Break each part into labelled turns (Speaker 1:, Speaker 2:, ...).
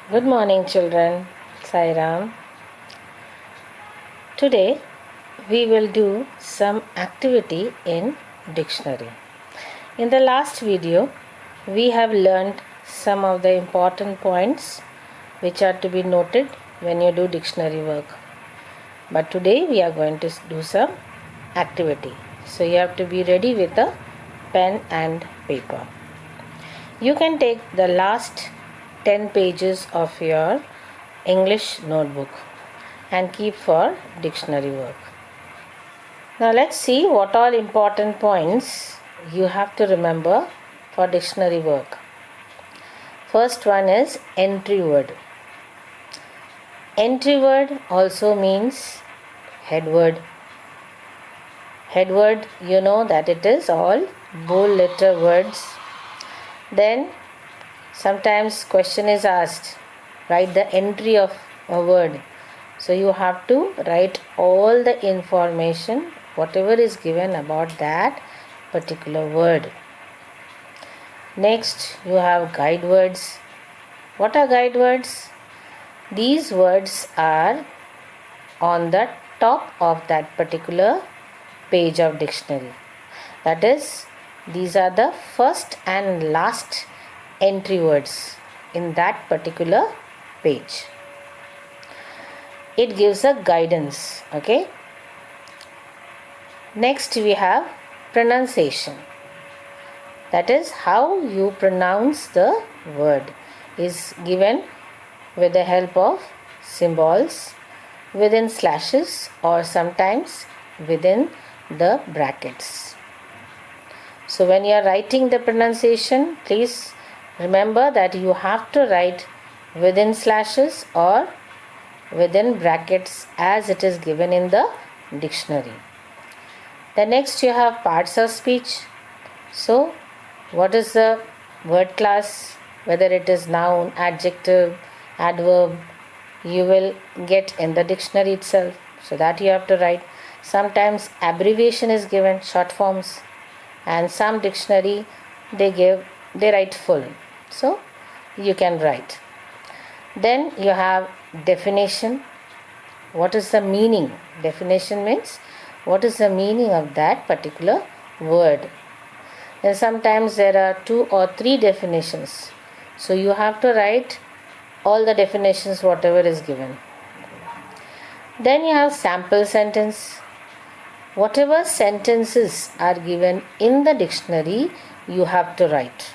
Speaker 1: Good morning, children. Sai Ram. Today we will do some activity in dictionary. In the last video, we have learned some of the important points which are to be noted when you do dictionary work. But today we are going to do some activity. So you have to be ready with a pen and paper. You can take the last 10 pages of your English notebook and keep for dictionary work. Now let's see what all important points you have to remember for dictionary work. First one is entry word. Entry word also means head word. Head word, you know that it is all bold letter words. Then sometimes question is asked, write the entry of a word. So you have to write all the information, whatever is given about that particular word. Next, you have guide words. What are guide words? These words are on the top of that particular page of dictionary. That is, these are the first and last entry words in that particular page. It gives a guidance. Okay. Next we have pronunciation. That is how you pronounce the word is given with the help of symbols within slashes or sometimes within the brackets. So when you are writing the pronunciation, please remember that you have to write within slashes or within brackets as it is given in the dictionary. The next you have parts of speech. So what is the word class, whether it is noun, adjective, adverb, you will get in the dictionary itself. So that you have to write. Sometimes abbreviation is given, short forms, and some dictionary they write full. So you can write. Then you have definition. What is the meaning? Definition means what is the meaning of that particular word. And sometimes there are 2 or 3 definitions. So you have to write all the definitions whatever is given. Then you have sample sentence. Whatever sentences are given in the dictionary, you have to write.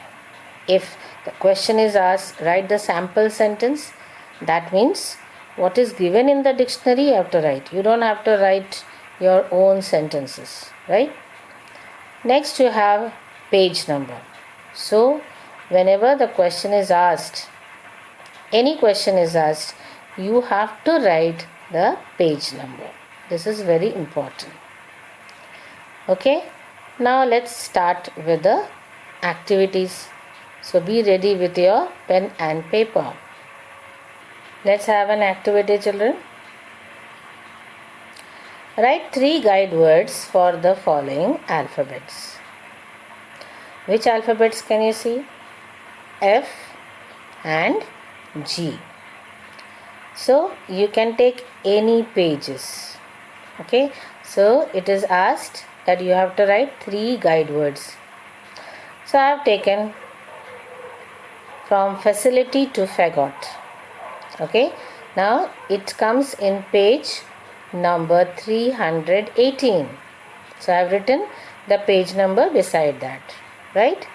Speaker 1: If the question is asked, write the sample sentence. That means what is given in the dictionary you have to write. You don't have to write your own sentences, right? Next you have page number. So whenever the question is asked, any question is asked, you have to write the page number. This is very important. Okay, now let's start with the activities. So be ready with your pen and paper. Let's have an activity, children. Write 3 guide words for the following alphabets. Which alphabets can you see? F and G. So you can take any pages. Okay, so it is asked that you have to write 3 guide words. So I have taken from facility to fagot. Okay, now it comes in page number 318. So I have written the page number beside that, right?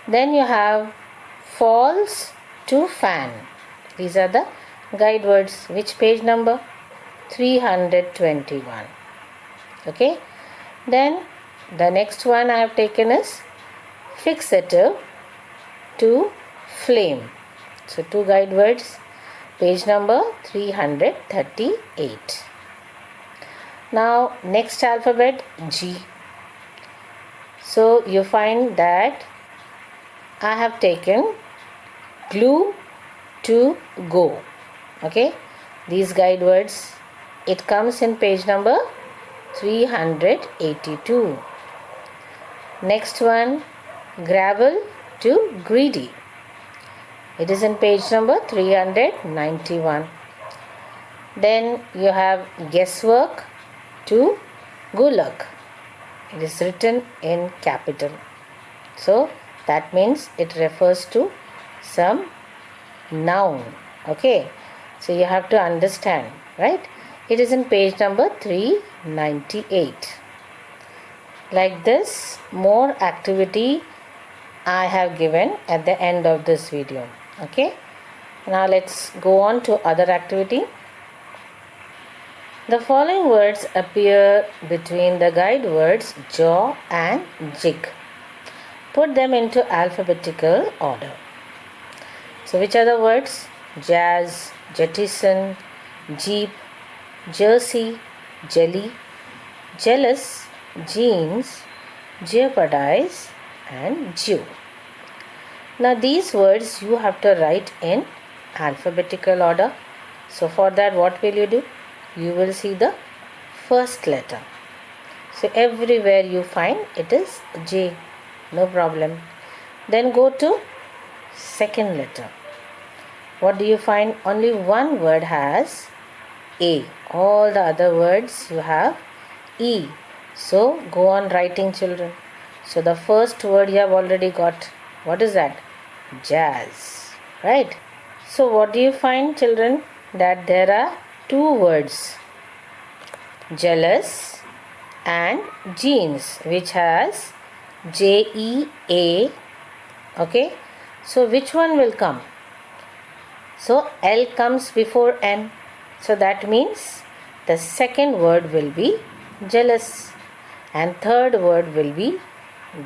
Speaker 1: Then you have falls to fan. These are the guide words. Which page number? 321. Okay, then the next one I have taken is fixative to flame. So 2 guide words, page number 338. Now next alphabet, G. So you find that I have taken glue to go. Okay, these guide words, it comes in page number 382. Next one, gravel to greedy. It is in page number 391. Then you have guesswork to Gulag. It is written in capital. So that means it refers to some noun. Okay. So you have to understand, right? It is in page number 398. Like this, more activity I have given at the end of this video. Okay. Now let's go on to other activity. The following words appear between the guide words jaw and jig. Put them into alphabetical order. So which are the words? Jazz, jettison, jeep, jersey, jelly, jealous, jeans, jeopardize and Jew. Now these words you have to write in alphabetical order. So for that what will you do? You will see the first letter. So everywhere you find it is J. No problem. Then go to second letter. What do you find? Only one word has A. All the other words you have E. So go on writing, children. So the first word you have already got. What is that? Jazz. Right? So what do you find, children? That there are two words. Jealous and jeans, which has J-E-A. Okay. So which one will come? So L comes before M. So that means the second word will be jealous and third word will be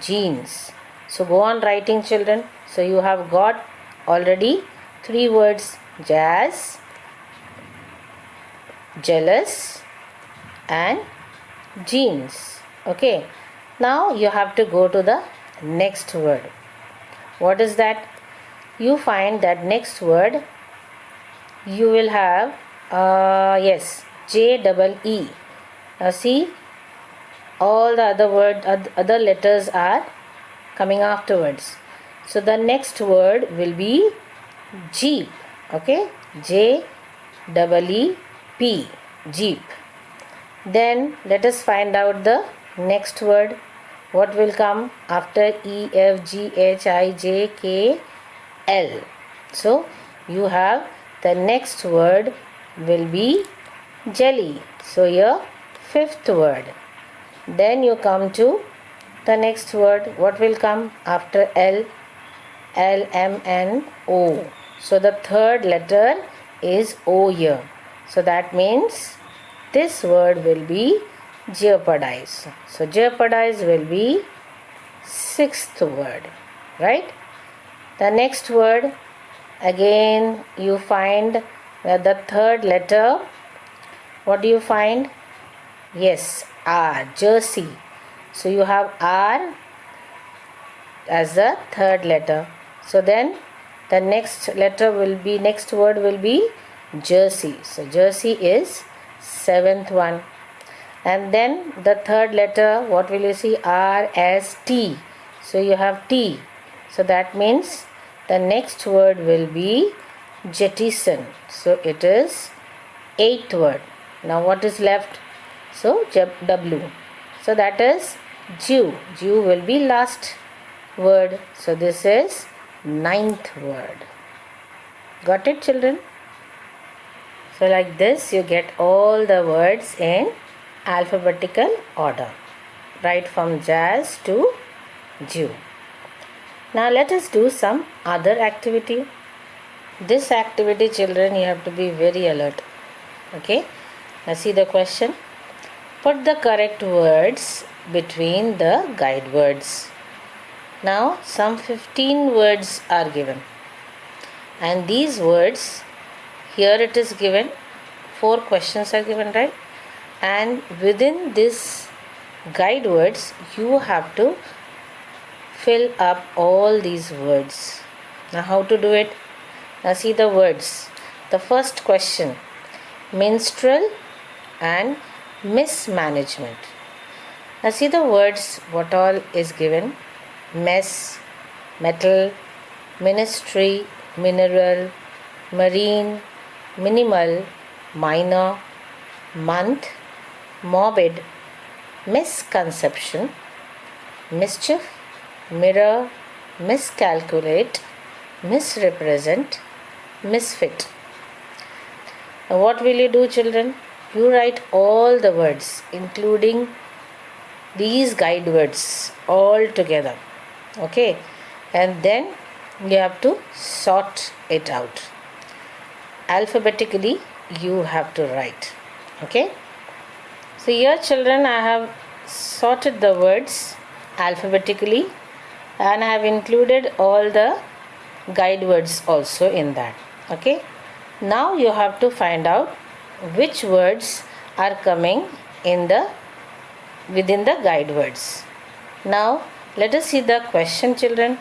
Speaker 1: jeans. So go on writing, children. So you have got already three words: jazz, jealous and jeans. Okay. Now you have to go to the next word. What is that? You find that next word you will have yes, J-E-E. Now see, all the other letters are coming afterwards. So the next word will be Jeep. Okay, J-E-E-P, Jeep. Then let us find out the next word. What will come after E-F-G-H-I-J-K-L? So you have the next word will be jelly. So your fifth word. Then you come to the next word. What will come after L? L, M, N, O. So the third letter is O here. So that means this word will be jeopardize. So jeopardize will be sixth word. Right? The next word, again you find the third letter. What do you find? Yes, R, jersey. So you have R as the third letter. So then the next word will be jersey. So jersey is seventh one. And then the third letter, what will you see? R, S, T. So you have T. So that means the next word will be jettison. So it is eighth word. Now what is left? So W. So that is Jew. Jew will be last word. So this is ninth word. Got it, children? So like this you get all the words in alphabetical order, right from jazz to Jew. Now let us do some other activity. This activity, children, you have to be very alert. Okay. Now see the question. Put the correct words between the guide words. Now some 15 words are given. And these words, here it is given, 4 questions are given, right? And within this guide words, you have to fill up all these words. Now how to do it? Now see the words. The first question, minstrel and mismanagement. Now see the words, what all is given: mess, metal, ministry, mineral, marine, minimal, minor, month, morbid, misconception, mischief, mirror, miscalculate, misrepresent, misfit. Now what will you do, children? You write all the words, including these guide words, all together. Okay, and then you have to sort it out. Alphabetically, you have to write. Okay, so here, children, I have sorted the words alphabetically and I have included all the guide words also in that. Okay, now you have to find out which words are coming within the guide words. Now let us see the question, children.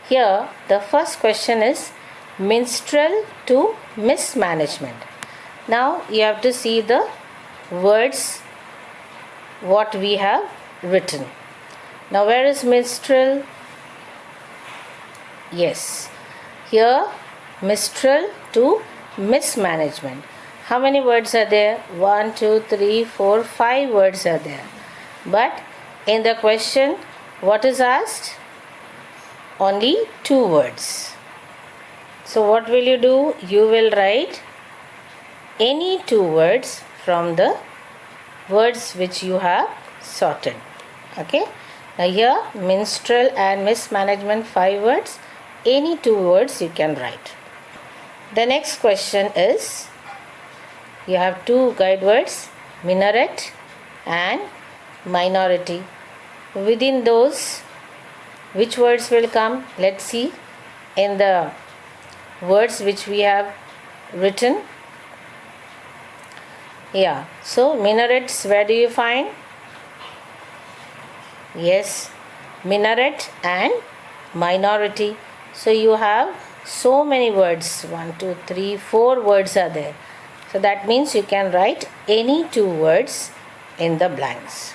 Speaker 1: Here the first question is minstrel to mismanagement. Now you have to see the words what we have written. Now where is minstrel? Yes, here minstrel to mismanagement. How many words are there? 1, 2, 3, 4, 5 words are there. But in the question, what is asked? Only 2 words. So what will you do? You will write any 2 words from the words which you have sorted. Okay. Now here minstrel and mismanagement 5 words. Any 2 words you can write. The next question is, you have 2 guide words, minaret and minority. Within those, which words will come? Let's see in the words which we have written. Yeah, so minarets, where do you find? Yes, minaret and minority. So you have so many words, 1, 2, 3, 4 words are there. So that means you can write any 2 words in the blanks.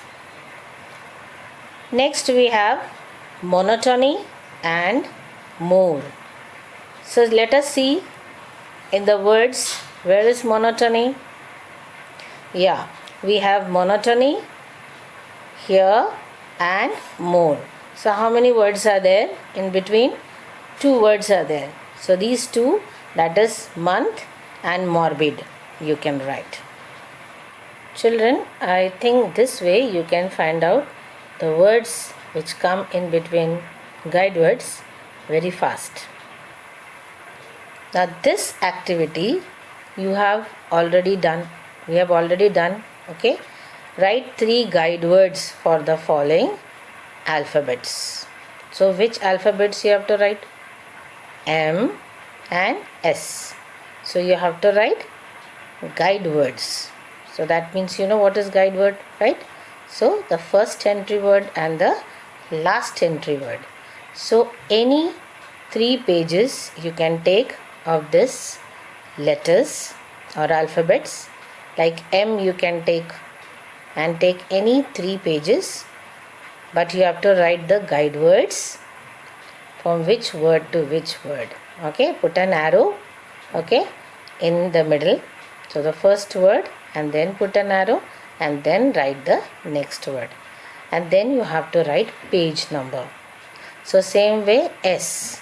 Speaker 1: Next we have monotony and more. So let us see in the words, where is monotony? Yeah, we have monotony here and more. So how many words are there in between? 2 words are there. So these 2, that is month and morbid, you can write. Children, I think this way you can find out the words which come in between guide words very fast. Now this activity you have already done. We have already done. Okay. Write 3 guide words for the following alphabets. So which alphabets you have to write? M and S. So you have to write guide words. So that means you know what is guide word, right? So the first entry word and the last entry word. So any 3 pages you can take of this letters or alphabets. Like M you can take and take any 3 pages, but you have to write the guide words from which word to which word. Okay, put an arrow, okay, in the middle. So the first word and then put an arrow and then write the next word. And then you have to write page number. So same way S.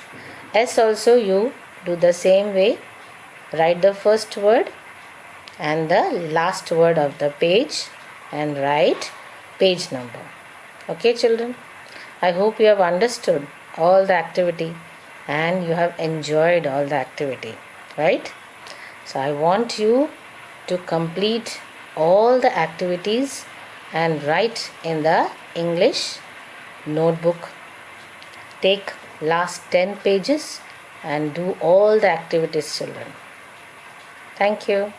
Speaker 1: S also you do the same way. Write the first word and the last word of the page and write page number. Okay children, I hope you have understood all the activity and you have enjoyed all the activity, right? So I want you to complete all the activities and write in the English notebook. Take last 10 pages and do all the activities, children. Thank you.